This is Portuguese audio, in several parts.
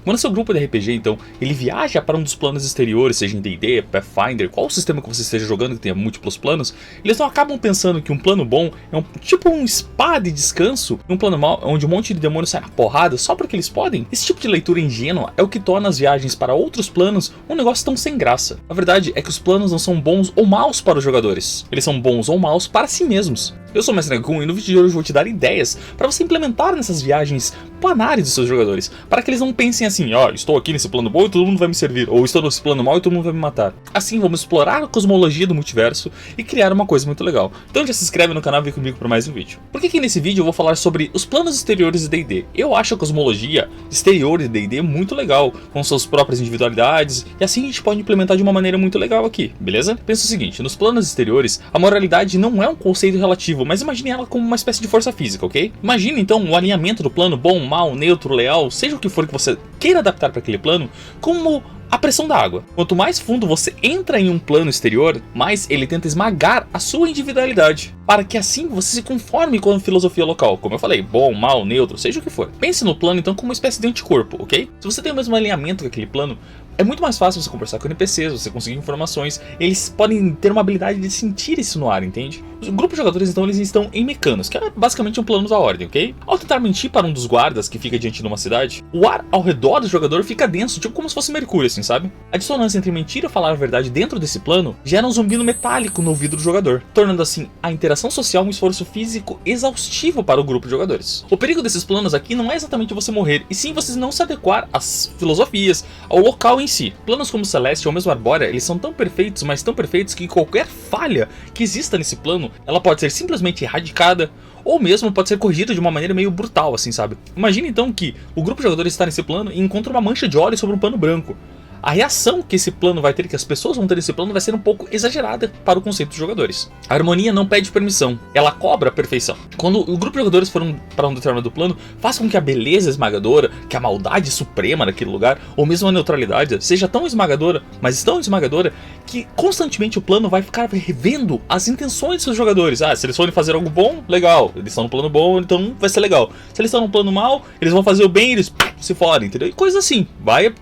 Quando seu grupo de RPG, então, ele viaja para um dos planos exteriores, seja em D&D, Pathfinder, qual o sistema que você esteja jogando que tenha múltiplos planos, eles não acabam pensando que um plano bom é tipo um spa de descanso, e um plano mau onde um monte de demônios sai na porrada só porque eles podem. Esse tipo de leitura ingênua é o que torna as viagens para outros planos um negócio tão sem graça. A verdade é que os planos não são bons ou maus para os jogadores, eles são bons ou maus para si mesmos. Eu sou o Mestre Nagun e no vídeo de hoje eu vou te dar ideias para você implementar nessas viagens planares dos seus jogadores, para que eles não pensem assim, ó, estou aqui nesse plano bom e todo mundo vai me servir, ou estou nesse plano mau e todo mundo vai me matar. Assim vamos explorar a cosmologia do multiverso e criar uma coisa muito legal. Então já se inscreve no canal e vem comigo para mais um vídeo. Por que nesse vídeo eu vou falar sobre os planos exteriores de D&D? Eu acho a cosmologia exterior de D&D muito legal, com suas próprias individualidades, e assim a gente pode implementar de uma maneira muito legal aqui, beleza? Pensa o seguinte, nos planos exteriores, a moralidade não é um conceito relativo, mas imagine ela como uma espécie de força física, ok? Imagine então o alinhamento do plano bom, mal, neutro, leal, seja o que for que você queira adaptar para aquele plano, como a pressão da água. Quanto mais fundo você entra em um plano exterior, mais ele tenta esmagar a sua individualidade, para que assim você se conforme com a filosofia local. Como eu falei, bom, mal, neutro, seja o que for. Pense no plano então como uma espécie de anticorpo, ok? Se você tem o mesmo alinhamento com aquele plano, é muito mais fácil você conversar com NPCs, você conseguir informações, eles podem ter uma habilidade de sentir isso no ar, entende? O grupo de jogadores então eles estão em Mecanos, que é basicamente um plano da ordem, ok? Ao tentar mentir para um dos guardas que fica diante de uma cidade, o ar ao redor do jogador fica denso, tipo como se fosse Mercúrio, assim, sabe? A dissonância entre mentir e falar a verdade dentro desse plano gera um zumbido metálico no ouvido do jogador, tornando assim a interação social um esforço físico exaustivo para o grupo de jogadores. O perigo desses planos aqui não é exatamente você morrer, e sim você não se adequar às filosofias, ao local em si. Planos como Celeste ou mesmo Arbórea, eles são tão perfeitos, mas tão perfeitos que qualquer falha que exista nesse plano, ela pode ser simplesmente erradicada, ou mesmo pode ser corrigida de uma maneira meio brutal, assim, sabe? Imagine então que o grupo de jogadores está nesse plano e encontra uma mancha de óleo sobre um pano branco. A reação que esse plano vai ter, que as pessoas vão ter nesse plano, vai ser um pouco exagerada para o conceito dos jogadores. A harmonia não pede permissão, ela cobra a perfeição. Quando o grupo de jogadores for para um determinado plano, faz com que a beleza esmagadora, que a maldade suprema daquele lugar, ou mesmo a neutralidade, seja tão esmagadora, mas tão esmagadora, que constantemente o plano vai ficar revendo as intenções dos seus jogadores. Ah, se eles forem fazer algo bom, legal. Eles estão no plano bom, então vai ser legal. Se eles estão no plano mal, eles vão fazer o bem e eles se fodem, entendeu? E coisa assim, vai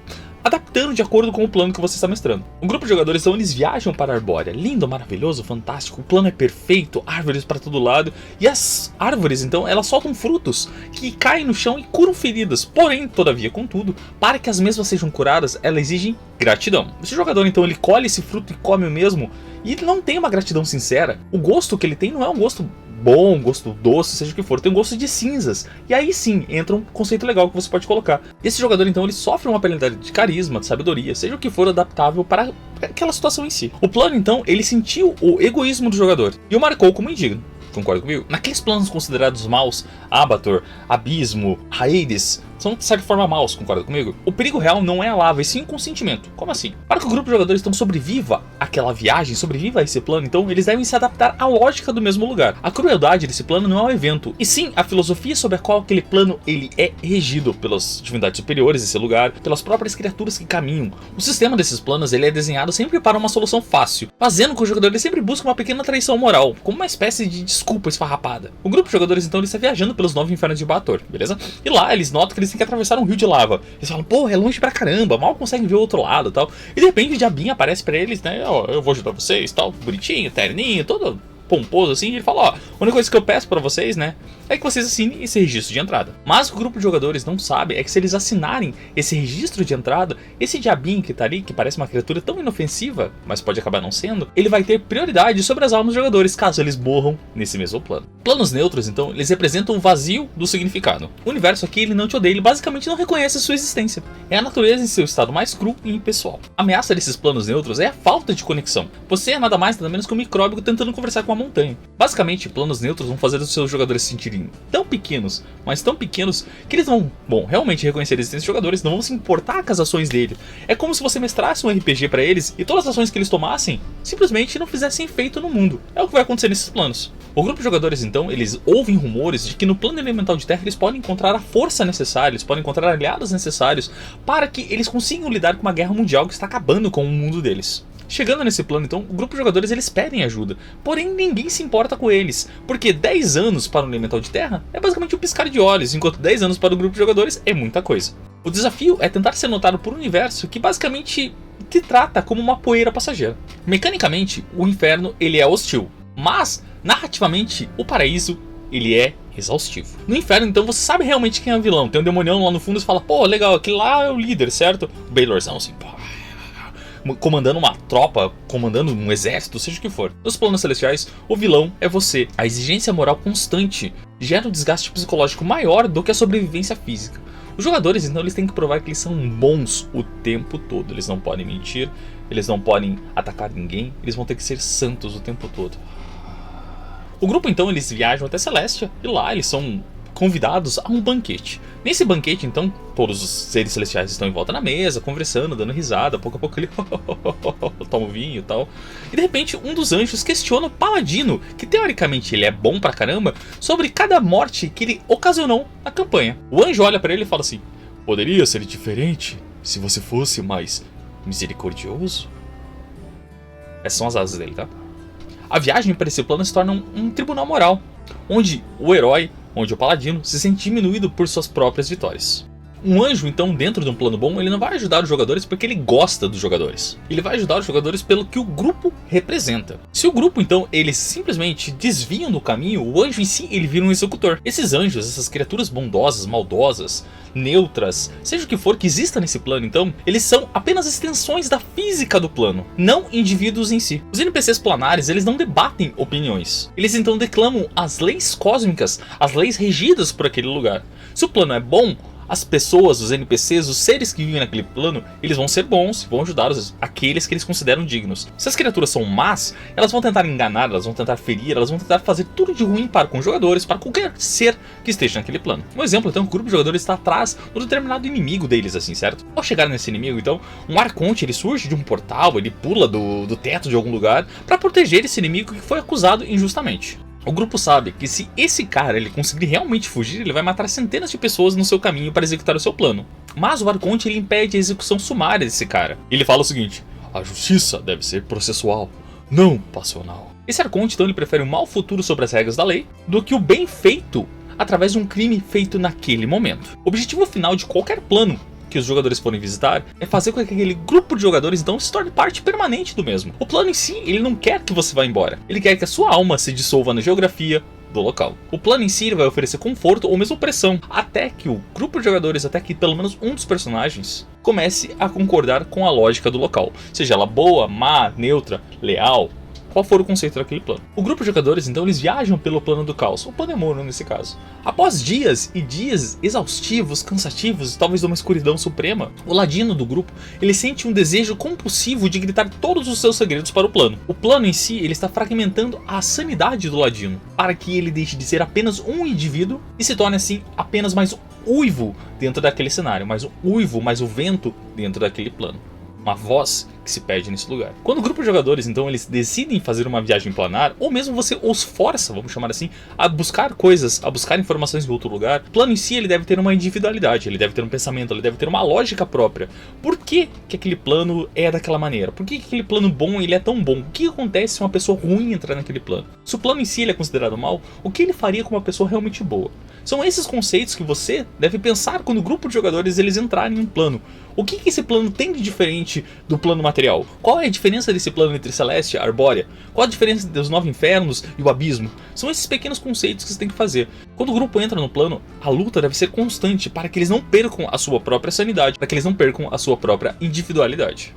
adaptando de acordo com o plano que você está mestrando. Um grupo de jogadores, então, eles viajam para a Arbórea. Lindo, maravilhoso, fantástico. O plano é perfeito, árvores para todo lado. E as árvores, então, elas soltam frutos que caem no chão e curam feridas. Porém, todavia, contudo, para que as mesmas sejam curadas, elas exigem gratidão. Esse jogador, então, ele colhe esse fruto e come o mesmo e não tem uma gratidão sincera. O gosto que ele tem não é um gosto bom, gosto doce, seja o que for, tem um gosto de cinzas. E aí sim, entra um conceito legal que você pode colocar. Esse jogador então, ele sofre uma penalidade de carisma, de sabedoria, seja o que for adaptável para aquela situação em si. O plano então, ele sentiu o egoísmo do jogador e o marcou como indigno. Concorda comigo? Naqueles planos considerados maus, Abator, Abismo, Hades, são de certa forma maus, concorda comigo? O perigo real não é a lava, e sim o consentimento. Como assim? Para que o grupo de jogadores então sobreviva àquela viagem, sobreviva a esse plano, então eles devem se adaptar à lógica do mesmo lugar. A crueldade desse plano não é um evento, e sim a filosofia sobre a qual aquele plano ele é regido pelas divindades superiores desse lugar, pelas próprias criaturas que caminham. O sistema desses planos ele é desenhado sempre para uma solução fácil, fazendo com que o jogador ele sempre busque uma pequena traição moral, como uma espécie de desculpa esfarrapada. O grupo de jogadores então ele está viajando pelos 9 infernos de Baator, beleza? E lá eles notam que eles têm que atravessar um rio de lava. Eles falam, pô, é longe pra caramba, mal conseguem ver o outro lado e tal. E de repente o diabinho aparece pra eles, né? Ó, eu vou ajudar vocês, tal, bonitinho, terninho, todo pomposo assim, e ele fala, ó, a única coisa que eu peço pra vocês, né, é que vocês assinem esse registro de entrada. Mas o que o grupo de jogadores não sabe é que se eles assinarem esse registro de entrada, esse diabinho que tá ali, que parece uma criatura tão inofensiva, mas pode acabar não sendo, ele vai ter prioridade sobre as almas dos jogadores, caso eles morram nesse mesmo plano. Planos neutros, então, eles representam o vazio do significado. O universo aqui, ele não te odeia, ele basicamente não reconhece a sua existência. É a natureza em seu estado mais cru e impessoal. A ameaça desses planos neutros é a falta de conexão. Você é nada mais, nada menos que um micróbio tentando conversar com uma montanha. Basicamente, planos neutros vão fazer os seus jogadores se sentirem tão pequenos, mas tão pequenos, que eles vão, realmente reconhecer a existência dos jogadores, não vão se importar com as ações dele. É como se você mestrasse um RPG pra eles e todas as ações que eles tomassem, simplesmente não fizessem efeito no mundo. É o que vai acontecer nesses planos. O grupo de jogadores, então, eles ouvem rumores de que no plano elemental de terra eles podem encontrar a força necessária, eles podem encontrar aliados necessários para que eles consigam lidar com uma guerra mundial que está acabando com o mundo deles. Chegando nesse plano, então, o grupo de jogadores eles pedem ajuda, porém ninguém se importa com eles, porque 10 anos para um elemental de terra é basicamente um piscar de olhos, enquanto 10 anos para o grupo de jogadores é muita coisa. O desafio é tentar ser notado por um universo que basicamente te trata como uma poeira passageira. Mecanicamente, o inferno ele é hostil, mas narrativamente o paraíso ele é exaustivo. No inferno, então, você sabe realmente quem é o vilão. Tem um demonião lá no fundo e você fala, pô, legal, aquele lá é o líder, certo? O Baylorzão, assim, pô, comandando uma tropa, comandando um exército, seja o que for. Nos planos celestiais, o vilão é você. A exigência moral constante gera um desgaste psicológico maior do que a sobrevivência física. Os jogadores, então, eles têm que provar que eles são bons o tempo todo. Eles não podem mentir, eles não podem atacar ninguém, eles vão ter que ser santos o tempo todo. O grupo, então, eles viajam até Celestia e lá eles são convidados a um banquete. Nesse banquete, então, todos os seres celestiais estão em volta na mesa, conversando, dando risada, pouco a pouco ele toma o vinho e tal. E de repente, um dos anjos questiona o Paladino, que teoricamente ele é bom pra caramba, sobre cada morte que ele ocasionou na campanha. O anjo olha pra ele e fala assim, poderia ser diferente se você fosse mais misericordioso? Essas são as asas dele, tá? A viagem para esse plano se torna um tribunal moral, onde o herói, onde o paladino, se sente diminuído por suas próprias vitórias. Um anjo, então, dentro de um plano bom, ele não vai ajudar os jogadores porque ele gosta dos jogadores. Ele vai ajudar os jogadores pelo que o grupo representa. Se o grupo, então, eles simplesmente desviam do caminho, o anjo em si, ele vira um executor. Esses anjos, essas criaturas bondosas, maldosas, neutras, seja o que for que exista nesse plano, então, eles são apenas extensões da física do plano, não indivíduos em si. Os NPCs planares, eles não debatem opiniões. Eles, então, declamam as leis cósmicas, as leis regidas por aquele lugar. Se o plano é bom, as pessoas, os NPCs, os seres que vivem naquele plano, eles vão ser bons, vão ajudar aqueles que eles consideram dignos. Se as criaturas são más, elas vão tentar enganar, elas vão tentar ferir, elas vão tentar fazer tudo de ruim para com os jogadores, para qualquer ser que esteja naquele plano. Um exemplo, então, o grupo de jogadores está atrás de um determinado inimigo deles, assim, certo? Ao chegar nesse inimigo, então, um arconte, ele surge de um portal, ele pula do teto de algum lugar para proteger esse inimigo que foi acusado injustamente. O grupo sabe que se esse cara ele conseguir realmente fugir, ele vai matar centenas de pessoas no seu caminho para executar o seu plano. Mas o Arconte ele impede a execução sumária desse cara. Ele fala o seguinte, a justiça deve ser processual, não passional. Esse Arconte então ele prefere um mau futuro sobre as regras da lei do que o bem feito através de um crime feito naquele momento. O objetivo final de qualquer plano que os jogadores forem visitar é fazer com que aquele grupo de jogadores então se torne parte permanente do mesmo. O plano em si, ele não quer que você vá embora. Ele quer que a sua alma se dissolva na geografia do local. O plano em si ele vai oferecer conforto ou mesmo pressão, até que o grupo de jogadores, até que pelo menos um dos personagens comece a concordar com a lógica do local. Seja ela boa, má, neutra, leal, qual for o conceito daquele plano. O grupo de jogadores, então, eles viajam pelo plano do caos, o Pandemônio nesse caso. Após dias e dias exaustivos, cansativos, talvez de uma escuridão suprema, o ladino do grupo, ele sente um desejo compulsivo de gritar todos os seus segredos para o plano. O plano em si, ele está fragmentando a sanidade do ladino, para que ele deixe de ser apenas um indivíduo e se torne assim apenas mais um uivo dentro daquele cenário, mais um uivo, mais o vento dentro daquele plano. Uma voz que se perde nesse lugar. Quando o grupo de jogadores, então, eles decidem fazer uma viagem planar, ou mesmo você os força, vamos chamar assim, a buscar coisas, a buscar informações em outro lugar, o plano em si ele deve ter uma individualidade, ele deve ter um pensamento, ele deve ter uma lógica própria. Por que que aquele plano é daquela maneira? Por que que aquele plano bom ele é tão bom? O que acontece se uma pessoa ruim entrar naquele plano? Se o plano em si ele é considerado mal, o que ele faria com uma pessoa realmente boa? São esses conceitos que você deve pensar quando o grupo de jogadores eles entrarem em um plano. O que que esse plano tem de diferente do plano material? Qual é a diferença desse plano entre Celestia e Arbórea? Qual a diferença dos 9 infernos e o abismo? São esses pequenos conceitos que você tem que fazer. Quando o grupo entra no plano, a luta deve ser constante para que eles não percam a sua própria sanidade, para que eles não percam a sua própria individualidade.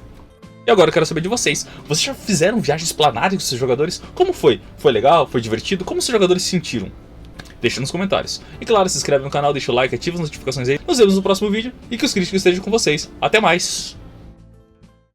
E agora eu quero saber de vocês. Vocês já fizeram viagens planárias com seus jogadores? Como foi? Foi legal? Foi divertido? Como seus jogadores se sentiram? Deixa nos comentários. E claro, se inscreve no canal, deixa o like, ativa as notificações aí. Nos vemos no próximo vídeo e que os críticos estejam com vocês. Até mais!